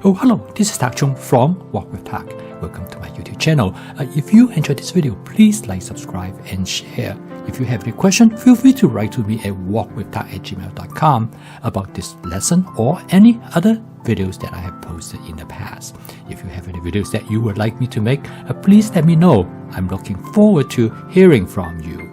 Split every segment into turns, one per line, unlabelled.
Oh, hello, this is Tak Chung from Walk with Tak. Welcome to my YouTube channel. If you enjoyed this video, please like, subscribe, and share. If you have any question, feel free to write to me at walkwithtak@gmail.com about this lesson or any other videos that I have posted in the past. If you have any videos that you would like me to make, please let me know. I'm looking forward to hearing from you.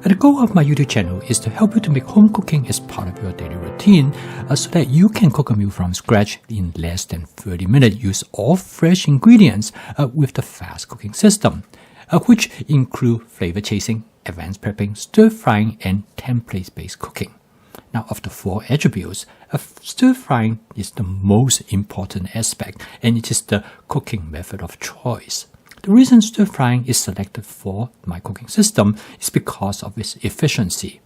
The goal of my YouTube channel is to help you to make home cooking as part of your daily routine so that you can cook a meal from scratch in less than 30 minutes. Use all fresh ingredients with the fast cooking system, which include flavor chasing, advanced prepping, stir frying, and template-based cooking. Now, of the four attributes, stir frying is the most important aspect, and it is the cooking method of choice. The reason stir frying is selected for my cooking system is because of its efficiency.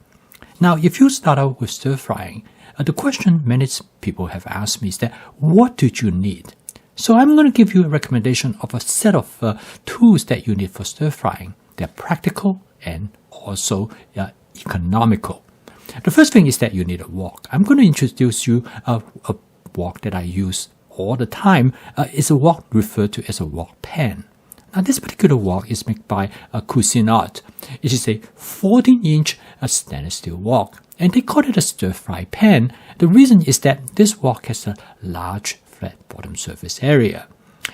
Now, if you start out with stir frying, the question many people have asked me is that, what did you need? So I'm going to give you a recommendation of a set of tools that you need for stir frying. They're practical and also economical. The first thing is that you need a wok. I'm going to introduce you a wok that I use all the time. It's a wok referred to as a wok pan. Now, this particular wok is made by Cuisinart. It is a 14-inch stainless steel wok, and they call it a stir-fry pan. The reason is that this wok has a large flat bottom surface area.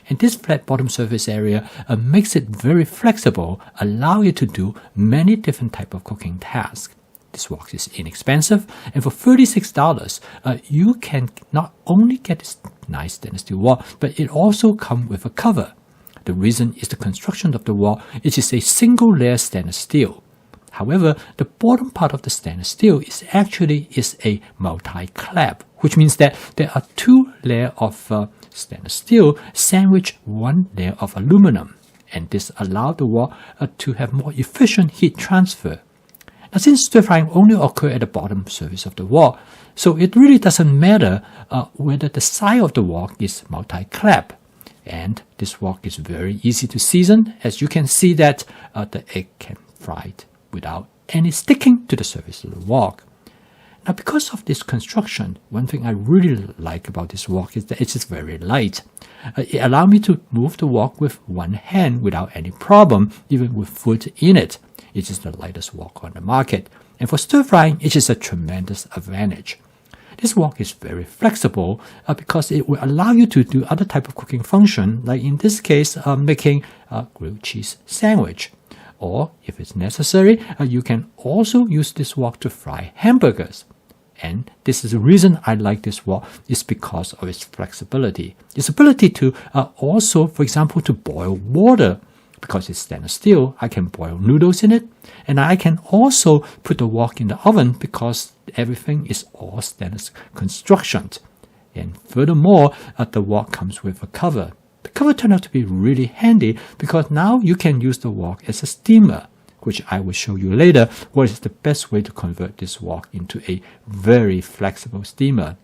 And this flat bottom surface area makes it very flexible, allow you to do many different types of cooking tasks. This wok is inexpensive, and for $36, you can not only get this nice stainless steel wok, but it also comes with a cover. The reason is the construction of the wok. It is a single-layer stainless steel. However, the bottom part of the stainless steel is a multi-clap, which means that there are two layers of stainless steel sandwiched one layer of aluminum, and this allows the wok to have more efficient heat transfer. Now, since stir frying only occurs at the bottom surface of the wok, so it really doesn't matter whether the side of the wok is multi-clap. And this wok is very easy to season, as you can see that the egg can fry it without any sticking to the surface of the wok. Now, because of this construction, one thing I really like about this wok is that it is very light. It allows me to move the wok with one hand without any problem, even with food in it. It is the lightest wok on the market. And for stir frying, it is a tremendous advantage. This wok is very flexible because it will allow you to do other type of cooking function, like in this case, making a grilled cheese sandwich. Or, if it's necessary, you can also use this wok to fry hamburgers. And this is the reason I like this wok, is because of its flexibility. Its ability to also, for example, to boil water. Because it's stainless steel, I can boil noodles in it, and I can also put the wok in the oven because everything is all stainless construction. And furthermore, the wok comes with a cover. The cover turned out to be really handy because now you can use the wok as a steamer, which I will show you later what is the best way to convert this wok into a very flexible steamer.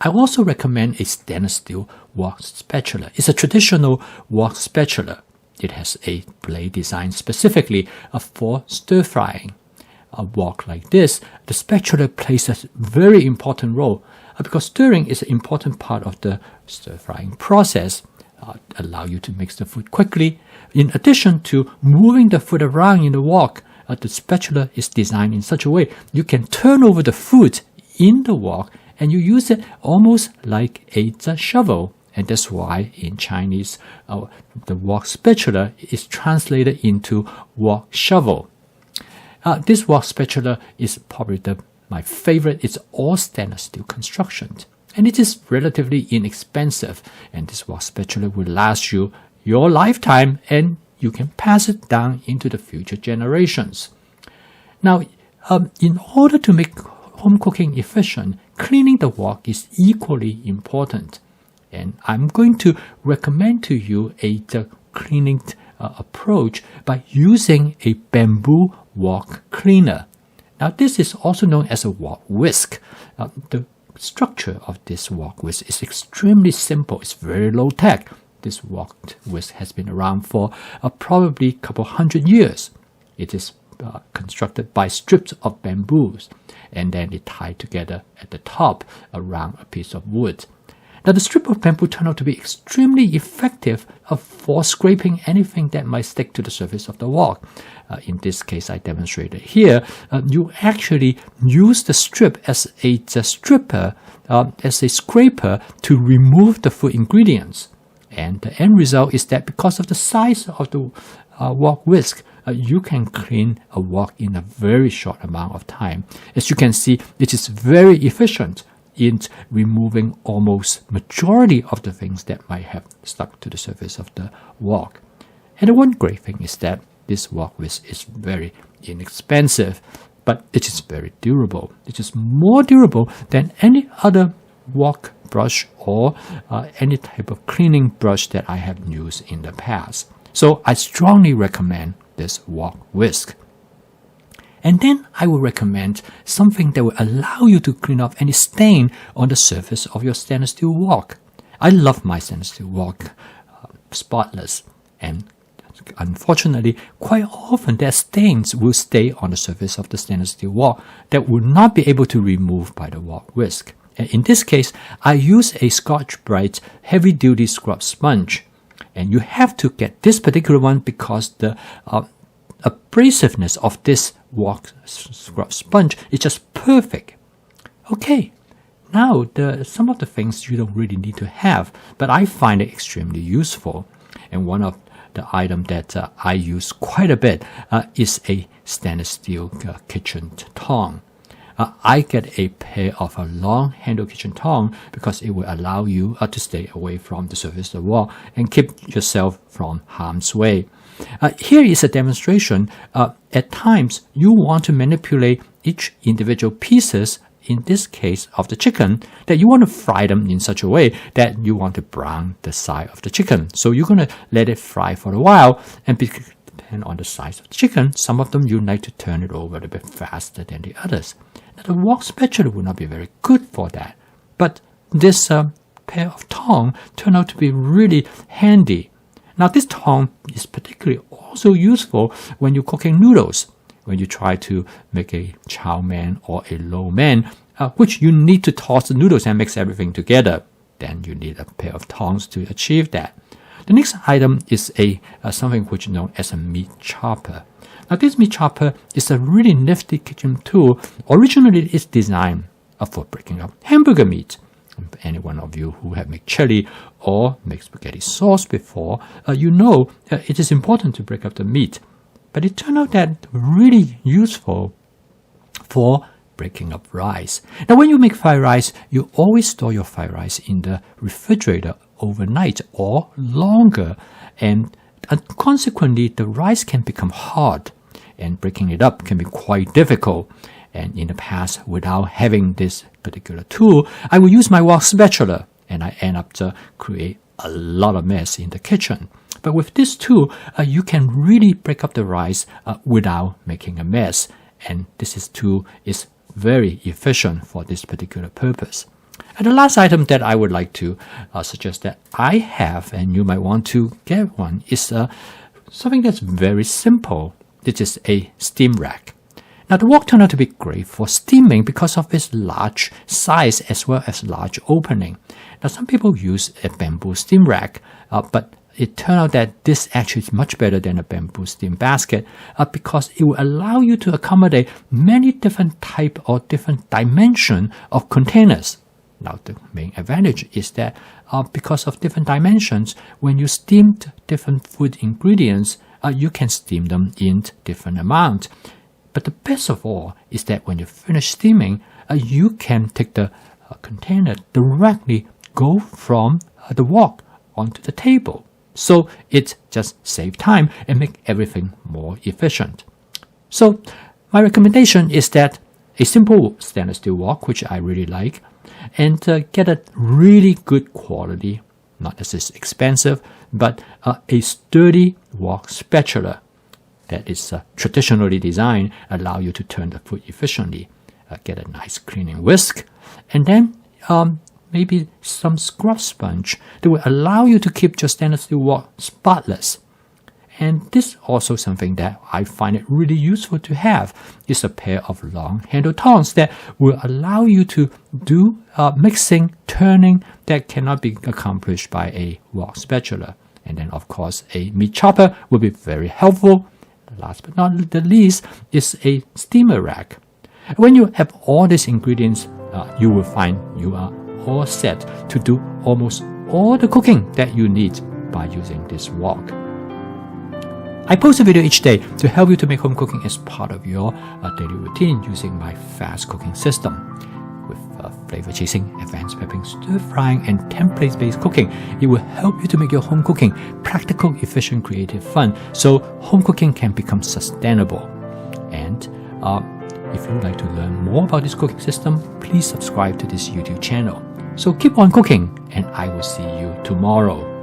I also recommend a stainless steel wok spatula. It's a traditional wok spatula. It has a blade designed specifically for stir frying. A wok like this, the spatula plays a very important role because stirring is an important part of the stir frying process. Allow you to mix the food quickly. In addition to moving the food around in the wok, the spatula is designed in such a way you can turn over the food in the wok and you use it almost like a shovel. And that's why in Chinese, the wok spatula is translated into wok shovel. This wok spatula is probably my favorite. It's all stainless steel construction. And it is relatively inexpensive. And this wok spatula will last you your lifetime, and you can pass it down into the future generations. Now, in order to make home cooking efficient, cleaning the wok is equally important. And I'm going to recommend to you the cleaning approach by using a bamboo wok cleaner. Now, this is also known as a wok whisk. The structure of this wok whisk is extremely simple. It's very low tech. This wok whisk has been around for probably a couple hundred years. It is constructed by strips of bamboos, and then they tied together at the top around a piece of wood. Now, the strip of bamboo turned out to be extremely effective for scraping anything that might stick to the surface of the wok. In this case, I demonstrated here, you actually use the strip as a stripper, as a scraper to remove the food ingredients. And the end result is that because of the size of the wok whisk, you can clean a wok in a very short amount of time. As you can see, it is very efficient in removing almost majority of the things that might have stuck to the surface of the wok. And the one great thing is that this wok whisk is very inexpensive, but it is very durable. It is more durable than any other wok brush or any type of cleaning brush that I have used in the past. So I strongly recommend this wok whisk. And then I will recommend something that will allow you to clean off any stain on the surface of your stainless steel wok. I love my stainless steel wok spotless, and unfortunately, quite often their stains will stay on the surface of the stainless steel wok that will not be able to remove by the wok whisk. And in this case, I use a Scotch-Brite heavy-duty scrub sponge. And you have to get this particular one because the abrasiveness of this wok scrub sponge is just perfect. Okay, now some of the things you don't really need to have, but I find it extremely useful. And one of the items that I use quite a bit is a stainless steel kitchen tong. I get a pair of a long handle kitchen tong because it will allow you to stay away from the surface of the wok and keep yourself from harm's way. Here is a demonstration. At times, you want to manipulate each individual pieces, in this case of the chicken, that you want to fry them in such a way that you want to brown the side of the chicken. So you're going to let it fry for a while, and depend on the size of the chicken, some of them you like to turn it over a little bit faster than the others. Now, the wok spatula will not be very good for that, but this pair of tongs turned out to be really handy. Now, this tong is particularly also useful when you're cooking noodles. When you try to make a chow mein or a lo mein, which you need to toss the noodles and mix everything together, then you need a pair of tongs to achieve that. The next item is something which is known as a meat chopper. Now, this meat chopper is a really nifty kitchen tool. Originally, it's designed for breaking up hamburger meat. Any one of you who have made chili or made spaghetti sauce before, you know it is important to break up the meat. But it turned out that really useful for breaking up rice. Now, when you make fried rice, you always store your fried rice in the refrigerator overnight or longer, and consequently, the rice can become hard, and breaking it up can be quite difficult. And in the past, without having this particular tool, I will use my wok spatula, and I end up to create a lot of mess in the kitchen. But with this tool, you can really break up the rice without making a mess. And this tool is very efficient for this particular purpose. And the last item that I would like to suggest that I have, and you might want to get one, is something that's very simple. This is a steam rack. Now, the wok turned out to be great for steaming because of its large size as well as large opening. Now, some people use a bamboo steam rack, but it turned out that this actually is much better than a bamboo steam basket because it will allow you to accommodate many different type or different dimension of containers. Now, the main advantage is that because of different dimensions, when you steam different food ingredients, you can steam them in different amount. But the best of all is that when you finish steaming, you can take the container directly go from the wok onto the table. So it just saves time and make everything more efficient. So my recommendation is that a simple stainless steel wok, which I really like, and get a really good quality, not as expensive, but a sturdy wok spatula that is traditionally designed, allow you to turn the food efficiently, get a nice cleaning whisk, and then maybe some scrub sponge that will allow you to keep your stainless steel wok spotless. And this also something that I find it really useful to have is a pair of long handle tongs that will allow you to do mixing, turning that cannot be accomplished by a wok spatula. And then of course a meat chopper will be very helpful. Last but not the least is a steamer rack. When you have all these ingredients, you will find you are all set to do almost all the cooking that you need by using this wok. I post a video each day to help you to make home cooking as part of your daily routine using my fast cooking system. With flavor chasing, advanced prepping, stir frying, and templates-based cooking, it will help you to make your home cooking practical, efficient, creative, fun, so home cooking can become sustainable. And if you would like to learn more about this cooking system, please subscribe to this YouTube channel. So keep on cooking, and I will see you tomorrow.